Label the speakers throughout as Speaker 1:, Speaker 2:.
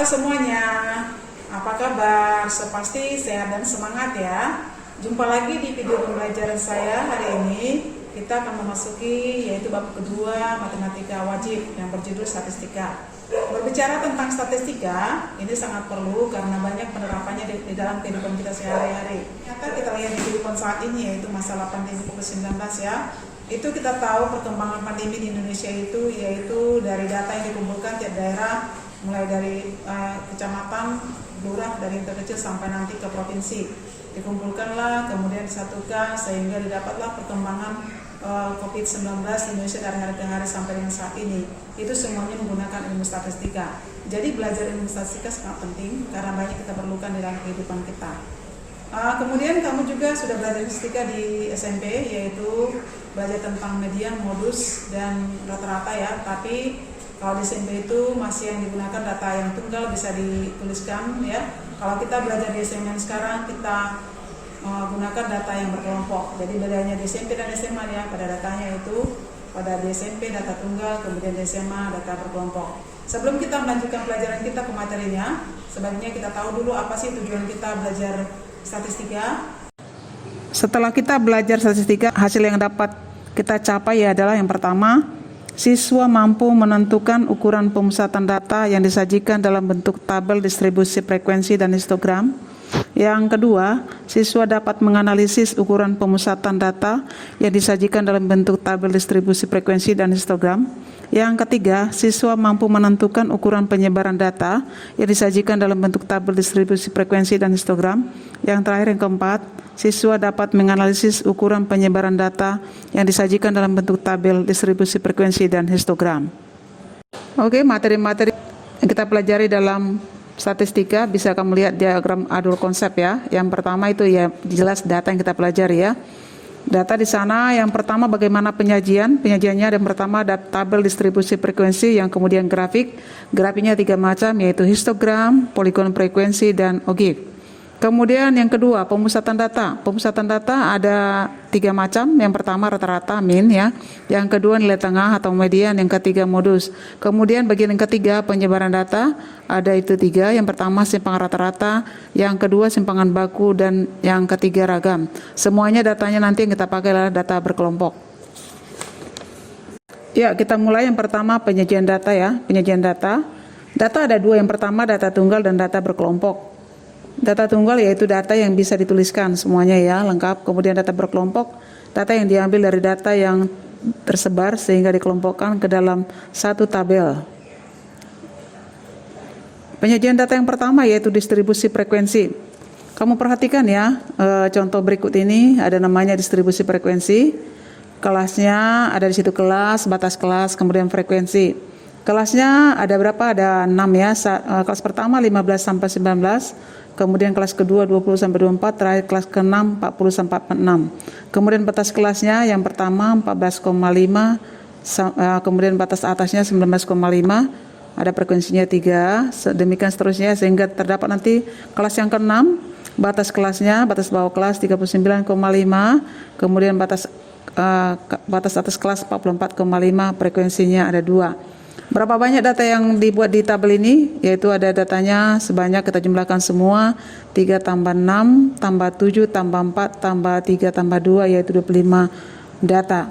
Speaker 1: semuanya, apa kabar? Sepasti sehat dan semangat ya. Jumpa lagi di video pembelajaran saya hari ini. Kita akan memasuki yaitu bab kedua matematika wajib yang berjudul statistika. Berbicara tentang statistika, ini sangat perlu karena banyak penerapannya di dalam kehidupan kita sehari-hari. Ternyata kita lihat di kehidupan saat ini yaitu masalah pandemi COVID-19 ya. Itu kita tahu perkembangan pandemi di Indonesia itu yaitu dari data yang dikumpulkan tiap daerah, mulai dari kecamatan, lurah, dari yang terkecil sampai nanti ke provinsi. Dikumpulkanlah, kemudian disatukan sehingga didapatlah perkembangan COVID-19 di Indonesia dari hari ke hari sampai dengan saat ini. Itu semuanya menggunakan ilmu statistika. Jadi belajar ilmu statistika sangat penting karena banyak kita perlukan di dalam kehidupan kita. Kemudian kamu juga sudah belajar statistika di SMP, yaitu belajar tentang median, modus, dan rata-rata ya. Tapi kalau di SMP itu masih yang digunakan data yang tunggal bisa dituliskan ya. Kalau kita belajar di SMA sekarang kita menggunakan data yang berkelompok. Jadi bedanya di SMP dan SMA ya, pada datanya itu pada di SMP data tunggal, kemudian di SMA data berkelompok. Sebelum kita melanjutkan pelajaran kita ke materinya, sebaiknya kita tahu dulu apa sih tujuan kita belajar statistika. Setelah kita belajar statistika, hasil yang dapat kita capai adalah yang pertama, siswa mampu menentukan ukuran pemusatan data yang disajikan dalam bentuk tabel distribusi frekuensi dan histogram. Yang kedua, siswa dapat menganalisis ukuran pemusatan data yang disajikan dalam bentuk tabel distribusi frekuensi dan histogram. Yang ketiga, siswa mampu menentukan ukuran penyebaran data yang disajikan dalam bentuk tabel distribusi frekuensi dan histogram. Yang terakhir, yang keempat, siswa dapat menganalisis ukuran penyebaran data yang disajikan dalam bentuk tabel distribusi frekuensi dan histogram. Oke, materi-materi yang kita pelajari dalam statistika bisa kamu lihat diagram adul konsep ya. Yang pertama itu ya jelas data yang kita pelajari ya. Data di sana yang pertama bagaimana penyajiannya yang pertama ada tabel distribusi frekuensi, yang kemudian grafiknya 3 macam yaitu histogram, poligon frekuensi, dan ogive. Kemudian yang kedua pemusatan data ada 3 macam. Yang pertama rata-rata mean ya, yang kedua nilai tengah atau median, yang ketiga modus. Kemudian bagian yang ketiga penyebaran data ada itu 3. Yang pertama simpangan rata-rata, yang kedua simpangan baku, dan yang ketiga ragam. Semuanya datanya nanti yang kita pakai adalah data berkelompok. Ya, kita mulai yang pertama penyajian data ya. Penyajian data ada 2, yang pertama data tunggal dan data berkelompok. Data tunggal yaitu data yang bisa dituliskan semuanya ya, lengkap. Kemudian data berkelompok, data yang diambil dari data yang tersebar sehingga dikelompokkan ke dalam satu tabel. Penyajian data yang pertama yaitu distribusi frekuensi. Kamu perhatikan ya, contoh berikut ini ada namanya distribusi frekuensi. Kelasnya ada di situ, kelas, batas kelas, kemudian frekuensi. Kelasnya ada berapa? Ada 6 ya. Kelas pertama 15 sampai 19. Kemudian kelas kedua 20 sampai 24, terakhir kelas ke-6 40 sampai 46. Kemudian batas kelasnya yang pertama 14,5, kemudian batas atasnya 19,5, ada frekuensinya 3, demikian seterusnya sehingga terdapat nanti kelas yang ke-6, batas kelasnya, batas bawah kelas 39,5, kemudian batas atas kelas 44,5, frekuensinya ada 2. Berapa banyak data yang dibuat di tabel ini? Yaitu ada datanya sebanyak, kita jumlahkan semua, 3 tambah 6 tambah 7 tambah 4 tambah 3 tambah 2 yaitu 25 data.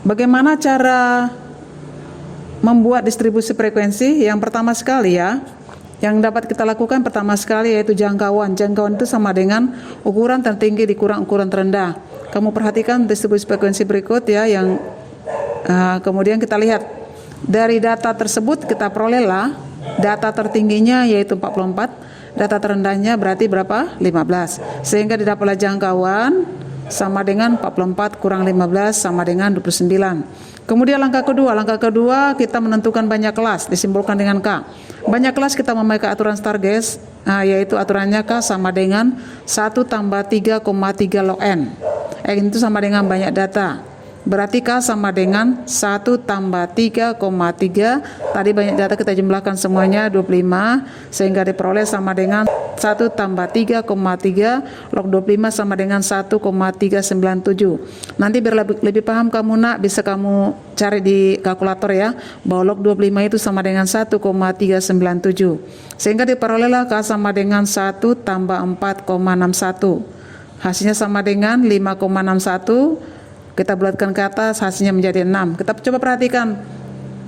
Speaker 1: Bagaimana cara membuat distribusi frekuensi? Yang pertama sekali ya, yang dapat kita lakukan pertama sekali yaitu jangkauan. Jangkauan itu sama dengan ukuran tertinggi dikurang ukuran terendah. Kamu perhatikan distribusi frekuensi berikut ya, yang kemudian kita lihat dari data tersebut kita perolehlah data tertingginya yaitu 44, data terendahnya berarti berapa? 15. Sehingga didapatlah jangkauan sama dengan 44 kurang 15 sama dengan 29. Kemudian langkah kedua kita menentukan banyak kelas, disimbolkan dengan K. Banyak kelas kita memakai aturan Stargate, yaitu aturannya K sama dengan 1 tambah 3,3 log N. Itu sama dengan banyak data. Berarti K sama dengan 1 tambah 3,3. Tadi banyak data kita jumlahkan semuanya 25. Sehingga diperoleh sama dengan 1 tambah 3,3 log 25 sama dengan 1,397. Nanti biar lebih paham kamu nak, bisa kamu cari di kalkulator ya, bahwa log 25 itu sama dengan 1,397. Sehingga diperolehlah K sama dengan 1 tambah 4,61. Hasilnya sama dengan 5,61. Kita bulatkan ke atas, hasilnya menjadi 6. Kita coba perhatikan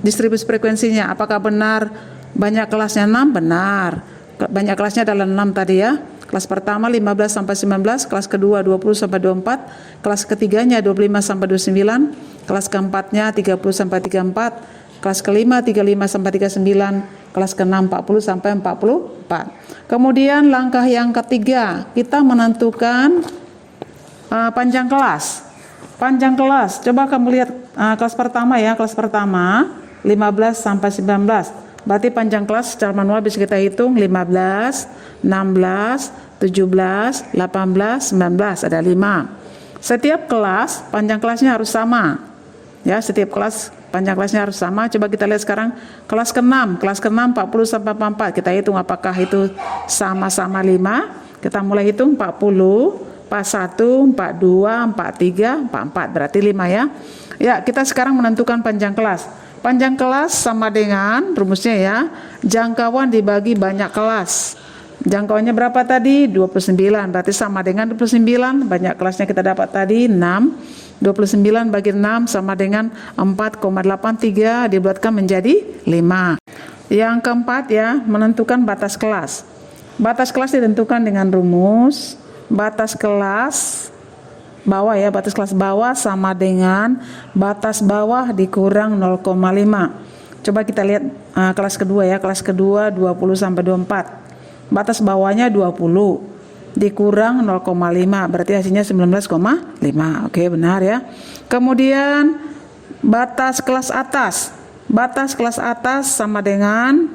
Speaker 1: distribusi frekuensinya. Apakah benar banyak kelasnya 6? Benar. Banyak kelasnya adalah 6 tadi ya. Kelas pertama 15 sampai 19, kelas kedua 20 sampai 24, kelas ketiganya 25 sampai 29, kelas keempatnya 30 sampai 34, kelas kelima 35 sampai 39, kelas keenam 40 sampai 44. Kemudian langkah yang ketiga, kita menentukan panjang kelas. Panjang kelas, coba kamu lihat kelas pertama ya, kelas pertama 15 sampai 19. Berarti panjang kelas secara manual bisa kita hitung 15, 16, 17, 18, 19, ada 5. Setiap kelas panjang kelasnya harus sama. Ya, setiap kelas panjang kelasnya harus sama. Coba kita lihat sekarang kelas ke-6, kelas ke-6 40 sampai 44. Kita hitung apakah itu sama-sama 5. Kita mulai hitung 40, 41, 42, 43, 44, berarti 5 ya. Ya, kita sekarang menentukan panjang kelas. Panjang kelas sama dengan rumusnya ya, jangkauan dibagi banyak kelas. Jangkauannya berapa tadi? 29, berarti sama dengan 29. Banyak kelasnya kita dapat tadi 6. 29 bagi 6 sama dengan 4,83, dibulatkan menjadi 5. Yang keempat ya, menentukan batas kelas. Batas kelas ditentukan dengan rumus batas kelas bawah ya, batas kelas bawah sama dengan batas bawah dikurang 0,5. Coba kita lihat kelas kedua ya, kelas kedua 20 sampai 24. Batas bawahnya 20 dikurang 0,5, berarti hasilnya 19,5. Oke, benar ya. Kemudian batas kelas atas. Batas kelas atas sama dengan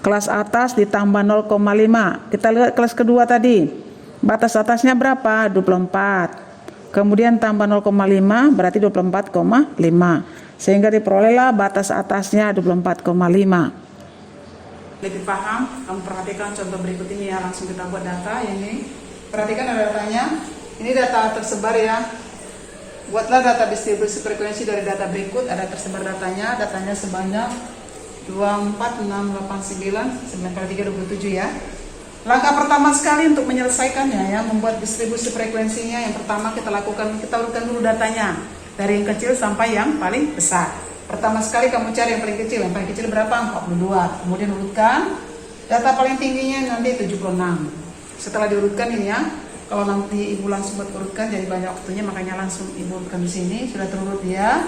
Speaker 1: kelas atas ditambah 0,5. Kita lihat kelas kedua tadi. Batas atasnya berapa? 24. Kemudian tambah 0,5 berarti 24,5. Sehingga diperolehlah batas atasnya 24,5. Lebih paham, kamu perhatikan contoh berikut ini ya. Langsung kita buat data ini. Perhatikan ada datanya. Ini data tersebar ya. Buatlah data distribusi frekuensi dari data berikut. Ada tersebar datanya. Datanya sebanyak 24689 9 kali 3 27 ya. Langkah pertama sekali untuk menyelesaikannya ya, membuat distribusi frekuensinya, yang pertama kita lakukan, kita urutkan dulu datanya dari yang kecil sampai yang paling besar. Pertama sekali kamu cari yang paling kecil. Yang paling kecil berapa? 42. Kemudian urutkan data paling tingginya nanti 76. Setelah diurutkan ini ya, kalau nanti ibu langsung buat urutkan jadi banyak waktunya, makanya langsung ibu urutkan di sini. Sudah terurut ya,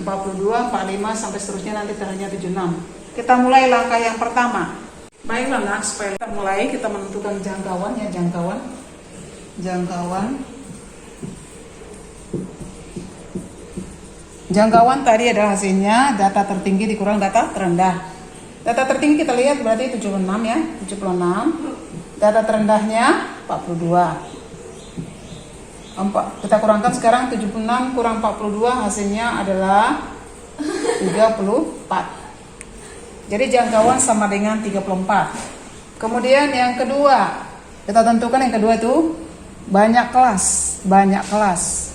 Speaker 1: 42, 45 sampai seterusnya, nanti terakhirnya 76. Kita mulai langkah yang pertama. Baiklah nak, supaya kita mulai, kita menentukan jangkauan ya, jangkauan. Jangkauan tadi adalah hasilnya data tertinggi dikurang data terendah. Data tertinggi kita lihat berarti 76 ya, 76. Data terendahnya 42. Kita kurangkan sekarang 76 kurang 42, hasilnya adalah 34. Jadi jangkauan sama dengan 34. Kemudian yang kedua, kita tentukan yang kedua itu banyak kelas. Banyak kelas.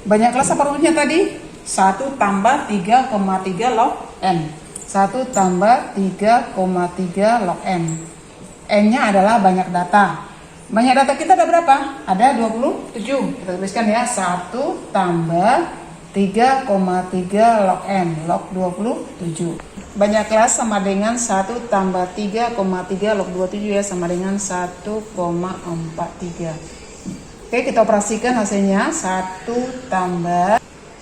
Speaker 1: Banyak kelas apa rumusnya tadi? 1 tambah 3,3 log N. 1 tambah 3,3 log N. N-nya adalah banyak data. Banyak data kita ada berapa? Ada 27. Kita tuliskan ya, 1 tambah 3,3 log N, log 27. Banyak kelas sama dengan 1 tambah 3,3 log 27 ya, sama dengan 1,43. Oke, kita operasikan hasilnya. 1 tambah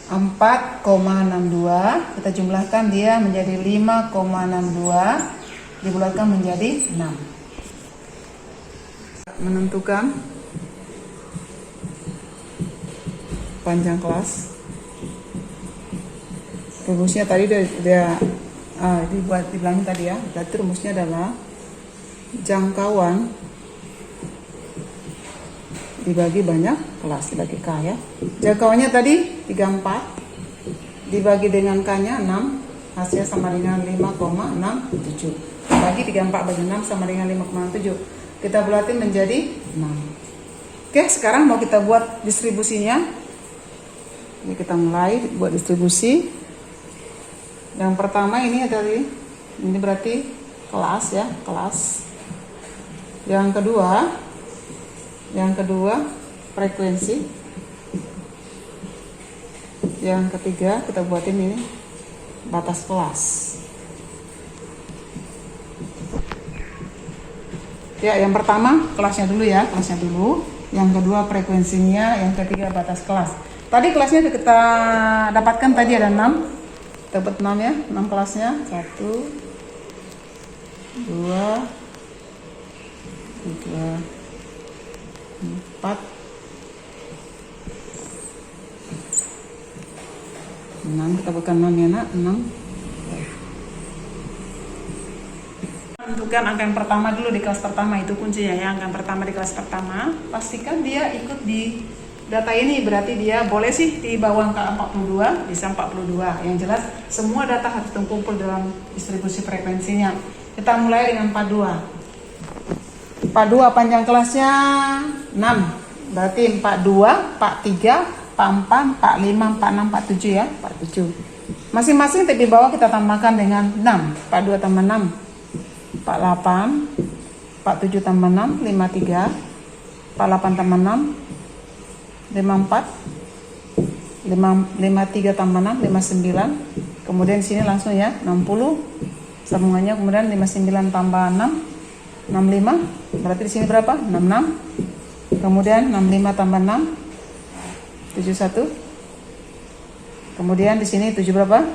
Speaker 1: 4,62, kita jumlahkan dia menjadi 5,62, dibulatkan menjadi 6. Menentukan panjang kelas. Rumusnya tadi udah dibuat dibilangin tadi ya. Berarti rumusnya adalah jangkauan dibagi banyak kelas dibagi K ya. Jangkauannya tadi 34 dibagi dengan K-nya 6, hasilnya sama dengan 5,67. Bagi 34 bagi 6 sama dengan 5,67. Kita bulatin menjadi 6. Oke, sekarang mau kita buat distribusinya. Ini kita mulai buat distribusi. Yang pertama ini berarti kelas ya, kelas. Yang kedua frekuensi. Yang ketiga kita buatin ini batas kelas. Ya, yang pertama kelasnya dulu ya, kelasnya dulu. Yang kedua frekuensinya, yang ketiga batas kelas. Tadi kelasnya kita dapatkan tadi ada 6. Dapat 6 ya, 6 kelasnya. 1 2 3 4 6. Kita bukan 6 ya nak, 6. Tentukan angka yang pertama dulu di kelas pertama, itu kuncinya ya. Angka yang pertama di kelas pertama, pastikan dia ikut di data ini. Berarti dia boleh sih di bawah angka 42, bisa 42. Yang jelas semua data harus terkumpul dalam distribusi frekuensinya. Kita mulai dengan 42. 42 panjang kelasnya 6. Berarti 42, 43, 44, 45, 46, 47 ya, 47. Masing-masing di bawah kita tambahkan dengan 6. 42 tambah 6, 48, 47 tambah 6, 53, 48 tambah 6, 54, 53 tambah 6, 59. Kemudian sini langsung ya, 60 sambungannya, kemudian 59 tambah 6, 65. Berarti di sini berapa? 66. Kemudian 65 tambah 6, 71. Kemudian di sini 7 berapa?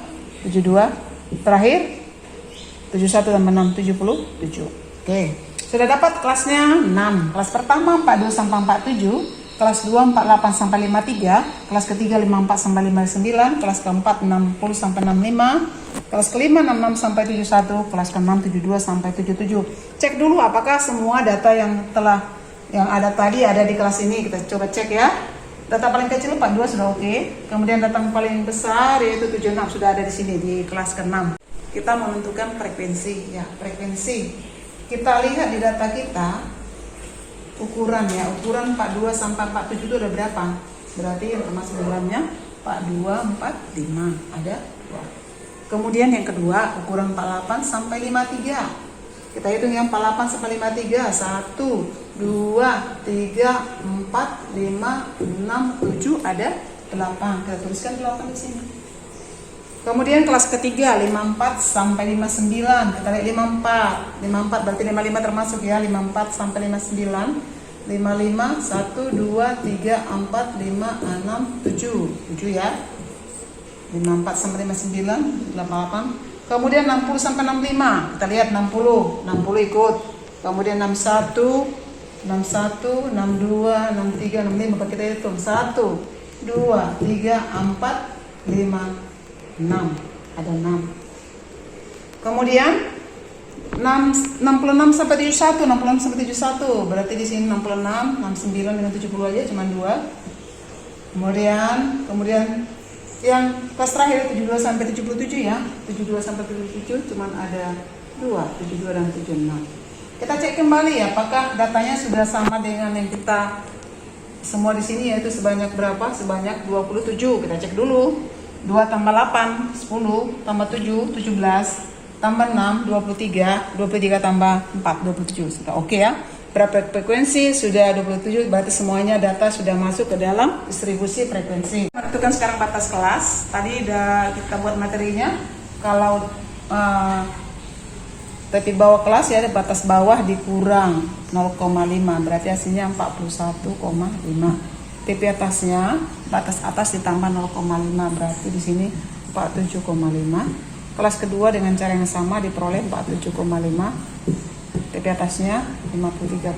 Speaker 1: 72. Terakhir 71 tambah 6, 77. Oke. Sudah dapat kelasnya 6. Kelas pertama 42 sampai 47, kelas 2 48 sampai 53, kelas ketiga 54 sampai 59, kelas keempat 60 sampai 65, kelas kelima 66 sampai 71, kelas keenam 72 sampai 77. Cek dulu apakah semua data yang ada tadi ada di kelas ini. Kita coba cek ya. Data paling kecil 42 sudah oke. Kemudian data paling besar yaitu 76 sudah ada di sini di kelas ke-6. Kita menentukan frekuensi ya, frekuensi. Kita lihat di data kita ukuran ya, ukuran 42 sampai 47 itu ada berapa? Berarti yang termasuk dalamnya 42, 45 ada 2. Kemudian yang kedua ukuran 48 sampai 53. Kita hitung yang 48 sampai 53. 1, 2, 3, 4, 5, 6, 7 ada 8. Kita tuliskan 8 di sini. Kemudian kelas ketiga 54 sampai 59. Kita lihat 54. 54 berarti 55 termasuk ya. 54 sampai 59. 55 1 2 3 4 5 6 7. 7 ya. 54 sampai 59 88. Kemudian 60 sampai 65. Kita lihat 60. 60 ikut. Kemudian 61 61 62 63 65. Kita hitung 1 2 3 4 5 6. Ada 6. Kemudian 66 sampai 71. 66 sampai 71. Berarti di sini 66, 69 dengan 70 aja cuma 2. Kemudian yang kelas terakhir 72 sampai 77 ya. 72 sampai 77 cuma ada 2, 72 dan 76. Kita cek kembali ya, apakah datanya sudah sama dengan yang kita semua di sini, yaitu sebanyak berapa? Sebanyak 27. Kita cek dulu. 2 tambah 8 10 tambah 7 17 tambah 6 23 23 tambah 4 27. Sudah oke ya. Berapa frekuensi? Sudah 27. Berarti semuanya data sudah masuk ke dalam distribusi frekuensi. Menentukan sekarang batas kelas. Tadi udah kita buat materinya. Kalau tapi bawah kelas ya, batas bawah dikurang 0,5. Berarti hasilnya 41,5. TP atasnya, batas atas ditambah 0,5, berarti di sini 47,5. Kelas kedua dengan cara yang sama diperoleh 47,5. TP atasnya 53,5.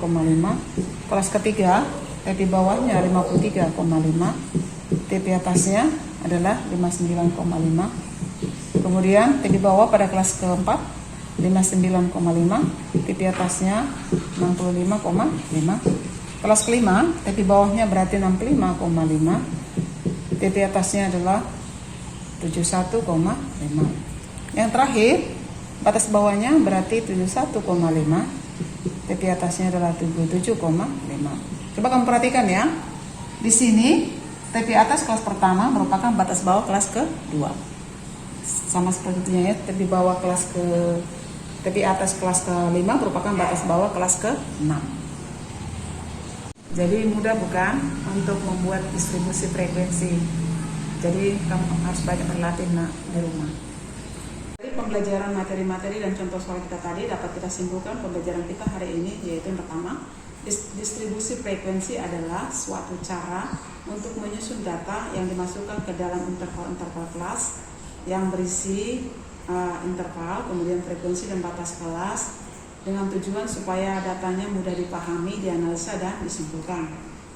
Speaker 1: Kelas ketiga, TP bawahnya 53,5. TP atasnya adalah 59,5. Kemudian TP bawah pada kelas keempat 59,5. TP atasnya 65,5. kelas kelima, TP bawahnya berarti 65,5, TP atasnya adalah 71,5. Yang terakhir, batas bawahnya berarti 71,5, TP atasnya adalah 77,5. Coba kamu perhatikan ya. Di sini TP atas kelas pertama merupakan batas bawah kelas kedua. Sama seperti itu ya, TP bawah kelas TP atas kelas ke-5 merupakan batas bawah kelas ke-6. Jadi mudah bukan untuk membuat distribusi frekuensi. Jadi kamu harus banyak berlatih di rumah. Jadi pembelajaran materi-materi dan contoh soal kita tadi dapat kita simpulkan pembelajaran kita hari ini, yaitu yang pertama, distribusi frekuensi adalah suatu cara untuk menyusun data yang dimasukkan ke dalam interval-interval kelas yang berisi interval, kemudian frekuensi dan batas kelas, dengan tujuan supaya datanya mudah dipahami, dianalisa, dan disimpulkan.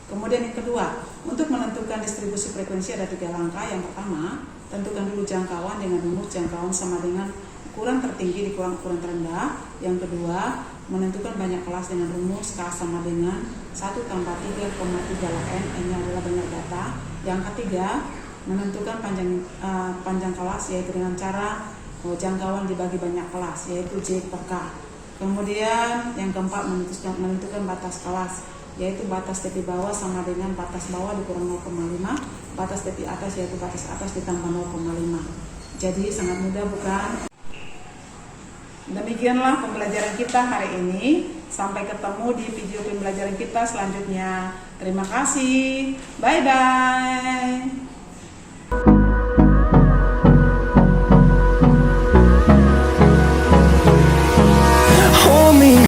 Speaker 1: Kemudian yang kedua, untuk menentukan distribusi frekuensi ada 3 langkah. Yang pertama, tentukan dulu jangkauan dengan rumus jangkauan sama dengan ukuran tertinggi dikurang ukuran terendah. Yang kedua, menentukan banyak kelas dengan rumus K sama dengan 1 tambah 3,3 N, N-nya adalah banyak data. Yang ketiga, menentukan panjang kelas, yaitu dengan cara jangkauan dibagi banyak kelas, yaitu J per K. Kemudian yang keempat, menentukan batas kelas, yaitu batas TP bawah sama dengan batas bawah dikurang 0,5, batas TP atas yaitu batas atas ditambah 0,5. Jadi sangat mudah bukan? Demikianlah pembelajaran kita hari ini. Sampai ketemu di video pembelajaran kita selanjutnya. Terima kasih. Bye-bye.